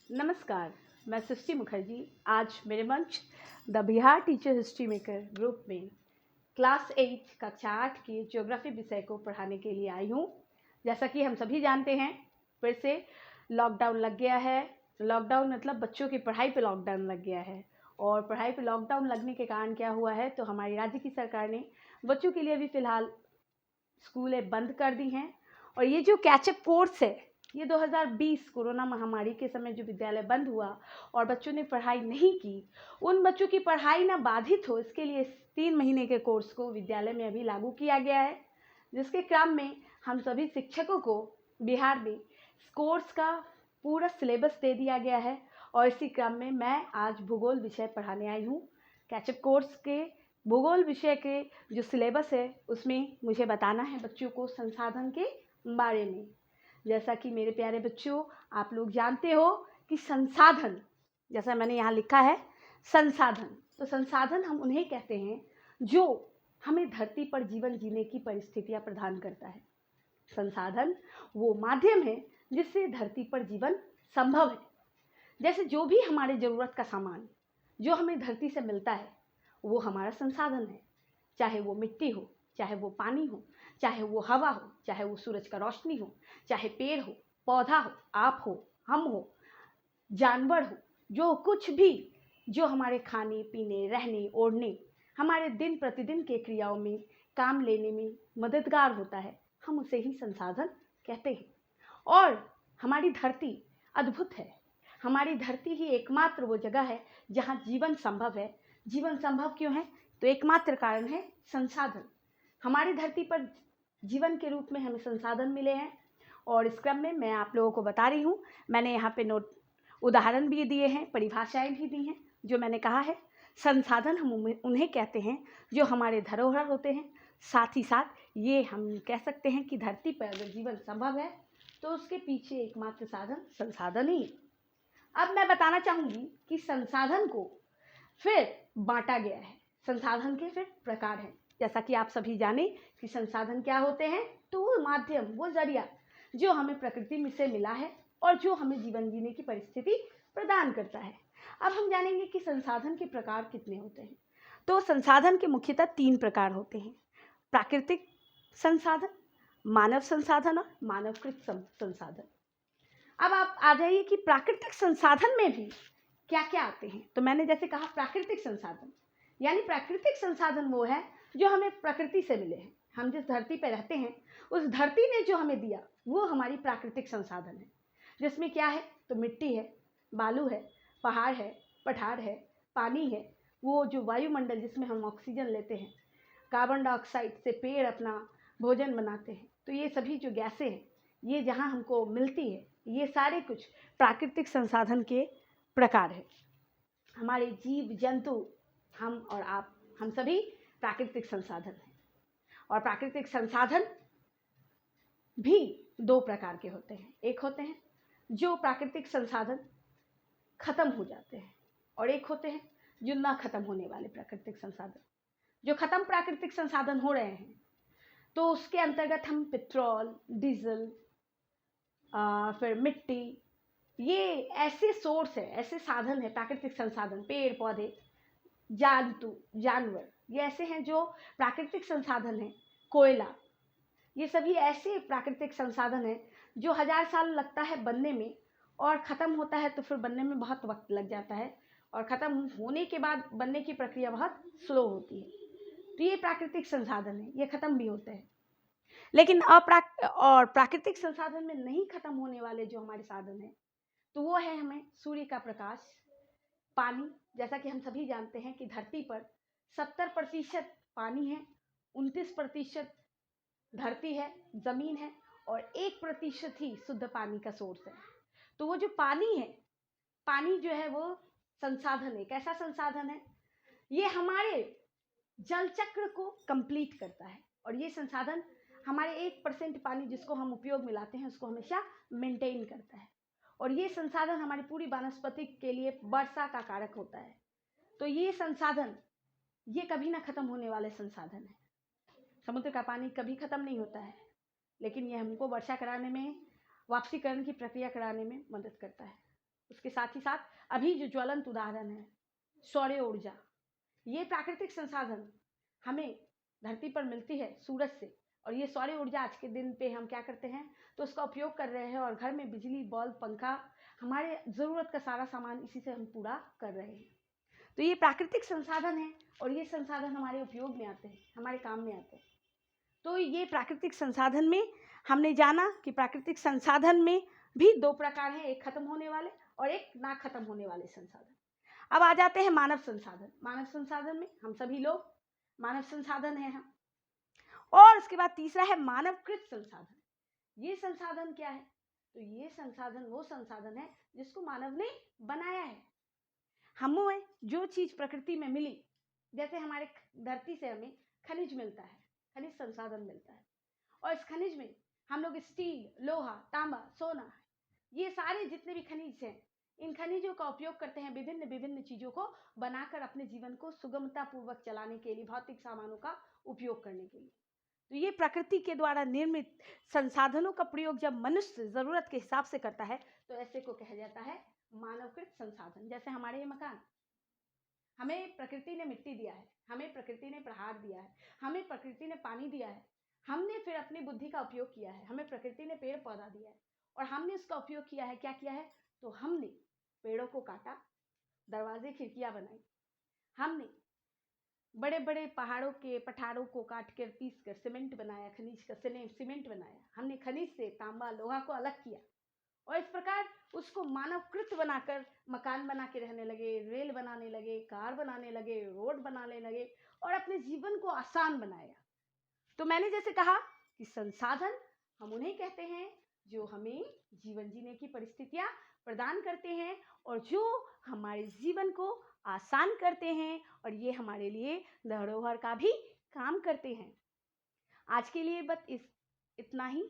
नमस्कार, मैं सृष्टि मुखर्जी आज मेरे मंच the Bihar teacher history maker group में क्लास 8 कक्षा 8 की ज्योग्राफी विषय को पढ़ाने के लिए आई हूँ। जैसा कि हम सभी जानते हैं, फिर से लॉकडाउन लग गया है। लॉकडाउन मतलब बच्चों की पढ़ाई पे लॉकडाउन लग गया है। और पढ़ाई पे लॉकडाउन लगने के कारण क्या हुआ है, तो हमारी राज्य की सरकार ने बच्चों के लिए अभी फ़िलहाल स्कूलें बंद कर दी हैं। और ये जो कैचअप कोर्स है, ये 2020 कोरोना महामारी के समय जो विद्यालय बंद हुआ और बच्चों ने पढ़ाई नहीं की, उन बच्चों की पढ़ाई ना बाधित हो, इसके लिए 3 महीने के कोर्स को विद्यालय में अभी लागू किया गया है, जिसके क्रम में हम सभी शिक्षकों को बिहार में इस कोर्स का पूरा सिलेबस दे दिया गया है। और इसी क्रम में मैं आज भूगोल विषय पढ़ाने आई हूँ। कैचअप कोर्स के भूगोल विषय के जो सिलेबस है, उसमें मुझे बताना है बच्चों को संसाधन के बारे में। जैसा कि मेरे प्यारे बच्चों, आप लोग जानते हो कि संसाधन, जैसा मैंने यहाँ लिखा है संसाधन, तो संसाधन हम उन्हें कहते हैं जो हमें धरती पर जीवन जीने की परिस्थितियाँ प्रदान करता है। संसाधन वो माध्यम है जिससे धरती पर जीवन संभव है। जैसे जो भी हमारे ज़रूरत का सामान जो हमें धरती से मिलता है, वो हमारा संसाधन है। चाहे वो मिट्टी हो, चाहे वो पानी हो, चाहे वो हवा हो, चाहे वो सूरज का रोशनी हो, चाहे पेड़ हो, पौधा हो, आप हो, हम हो, जानवर हो, जो कुछ भी जो हमारे खाने पीने, रहने, ओढ़ने, हमारे दिन प्रतिदिन के क्रियाओं में काम लेने में मददगार होता है, हम उसे ही संसाधन कहते हैं। और हमारी धरती अद्भुत है। हमारी धरती ही एकमात्र वो जगह है जहाँ जीवन संभव है। जीवन संभव क्यों है? तो एकमात्र कारण है संसाधन। हमारी धरती पर जीवन के रूप में हमें संसाधन मिले हैं। और इस क्रम में मैं आप लोगों को बता रही हूँ, मैंने यहाँ पे नोट उदाहरण भी दिए हैं, परिभाषाएं भी दी हैं। जो मैंने कहा है, संसाधन हम उन्हें कहते हैं जो हमारे धरोहर होते हैं। साथ ही साथ ये हम कह सकते हैं कि धरती पर अगर जीवन संभव है तो उसके पीछे एकमात्र साधन संसाधन ही। अब मैं बताना चाहूँगी कि संसाधन को फिर बांटा गया है। संसाधन के फिर प्रकार हैं। जैसा कि आप सभी जाने कि संसाधन क्या होते हैं, तो वो माध्यम, वो जरिया जो हमें प्रकृति में से मिला है और जो हमें जीवन जीने की परिस्थिति प्रदान करता है। अब हम जानेंगे कि संसाधन के प्रकार कितने होते हैं। तो संसाधन के मुख्यतः 3 प्रकार होते हैं: प्राकृतिक संसाधन, मानव संसाधन और मानवकृत संसाधन। अब आप आ जाइए कि प्राकृतिक संसाधन में भी क्या क्या आते हैं। तो मैंने जैसे कहा प्राकृतिक संसाधन, यानी प्राकृतिक संसाधन वो है जो हमें प्रकृति से मिले हैं। हम जिस धरती पर रहते हैं, उस धरती ने जो हमें दिया वो हमारी प्राकृतिक संसाधन है। जिसमें क्या है, तो मिट्टी है, बालू है, पहाड़ है, पठार है, पानी है, वो जो वायुमंडल जिसमें हम ऑक्सीजन लेते हैं, कार्बन डाइऑक्साइड से पेड़ अपना भोजन बनाते हैं, तो ये सभी जो गैसें हैं, ये जहाँ हमको मिलती है, ये सारे कुछ प्राकृतिक संसाधन के प्रकार है। हमारे जीव जंतु, हम और आप, हम सभी प्राकृतिक संसाधन हैं। और प्राकृतिक संसाधन भी 2 प्रकार के होते हैं। एक होते हैं जो प्राकृतिक संसाधन खत्म हो जाते हैं, और एक होते हैं जो ना खत्म होने वाले प्राकृतिक संसाधन। जो खत्म प्राकृतिक संसाधन हो रहे हैं, तो उसके अंतर्गत हम पेट्रोल, डीजल, फिर मिट्टी, ये ऐसे सोर्स है, ऐसे साधन है, प्राकृतिक संसाधन, पेड़ पौधे, जंतु, जानवर, ये ऐसे हैं जो प्राकृतिक संसाधन हैं। कोयला, ये सभी ऐसे प्राकृतिक संसाधन हैं जो 1000 साल लगता है बनने में, और ख़त्म होता है तो फिर बनने में बहुत वक्त लग जाता है, और ख़त्म होने के बाद बनने की प्रक्रिया बहुत स्लो होती है। तो ये प्राकृतिक संसाधन है, ये ख़त्म भी होते हैं। लेकिन प्राकृतिक संसाधन में नहीं खत्म होने वाले जो हमारे साधन हैं, तो वो है हमें सूर्य का प्रकाश, पानी। जैसा कि हम सभी जानते हैं कि धरती पर 70% पानी है, 29% धरती है, जमीन है, और 1% ही शुद्ध पानी का सोर्स है। तो वो जो पानी है, पानी जो है वो संसाधन है। कैसा संसाधन है? ये हमारे जल चक्र को कंप्लीट करता है, और ये संसाधन हमारे 1% पानी जिसको हम उपयोग में लाते हैं उसको हमेशा मेंटेन करता है। और ये संसाधन हमारी पूरी वनस्पति के लिए वर्षा का कारक होता है। तो ये संसाधन, ये कभी ना खत्म होने वाले संसाधन है। समुद्र का पानी कभी खत्म नहीं होता है, लेकिन ये हमको वर्षा कराने में, वापसीकरण की प्रक्रिया कराने में मदद करता है। उसके साथ ही साथ अभी जो ज्वलंत उदाहरण है सौर ऊर्जा, ये प्राकृतिक संसाधन हमें धरती पर मिलती है सूरज से, और ये सौर ऊर्जा आज के दिन पे हम क्या करते हैं तो उसका उपयोग कर रहे हैं, और घर में बिजली, बल्ब, पंखा, हमारे ज़रूरत का सारा सामान इसी से हम पूरा कर रहे हैं। तो ये प्राकृतिक संसाधन है और ये संसाधन हमारे उपयोग में आते हैं, हमारे काम में आते हैं। तो ये प्राकृतिक संसाधन में हमने जाना कि प्राकृतिक संसाधन में भी दो प्रकार हैं, एक खत्म होने वाले और एक ना खत्म होने वाले संसाधन। अब आ जाते हैं मानव संसाधन। मानव संसाधन में हम सभी लोग मानव संसाधन हैं हम। और उसके बाद तीसरा है मानवकृत संसाधन। ये संसाधन क्या है? तो ये संसाधन वो संसाधन है जिसको मानव ने बनाया है। हमें जो चीज प्रकृति में मिली, जैसे हमारे धरती से हमें खनिज मिलता है, खनिज संसाधन मिलता है, और इस खनिज में हम लोग स्टील, लोहा, तांबा, सोना, ये सारे जितने भी खनिज हैं, इन खनिजों का उपयोग करते हैं विभिन्न विभिन्न चीजों को बनाकर अपने जीवन को सुगमता पूर्वक चलाने के लिए, भौतिक सामानों का उपयोग करने के लिए। तो ये प्रकृति के द्वारा निर्मित संसाधनों का प्रयोग जब मनुष्य जरूरत के हिसाब से करता है तो ऐसे को कहा जाता है मानवकृत संसाधन। जैसे हमारे ये मकान, हमें प्रकृति ने मिट्टी दिया है, हमें प्रकृति ने प्रहार दिया है, हमें प्रकृति ने पानी दिया है, हमने फिर अपनी बुद्धि का उपयोग किया है, हमें प्रकृति ने पेड़ पौधा दिया है और हमने उसका उपयोग किया है। क्या किया है? तो हमने पेड़ों को काटा, दरवाजे खिड़कियां बनाई, हमने बड़े बड़े पहाड़ों के पठारों को काट कर पीस कर सीमेंट बनाया, खनिज का सीमेंट बनाया, हमने खनिज से तांबा, लोहा को अलग किया और इस प्रकार उसको मानवकृत बनाकर मकान बना के रहने लगे, रेल बनाने लगे, कार बनाने लगे, रोड बनाने लगे और अपने जीवन को आसान बनाया। तो मैंने जैसे कहा कि संसाधन हम उन्हें कहते हैं जो हमें जीवन जीने की परिस्थितियां प्रदान करते हैं और जो हमारे जीवन को आसान करते हैं, और ये हमारे लिए धरोहर का भी काम करते हैं। आज के लिए बस इतना ही।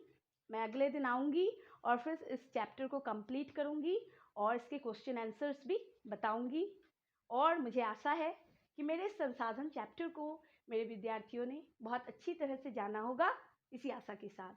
मैं अगले दिन आऊँगी और फिर इस चैप्टर को कंप्लीट करूँगी और इसके क्वेश्चन आंसर्स भी बताऊँगी। और मुझे आशा है कि मेरे संसाधन चैप्टर को मेरे विद्यार्थियों ने बहुत अच्छी तरह से जाना होगा, इसी आशा के साथ।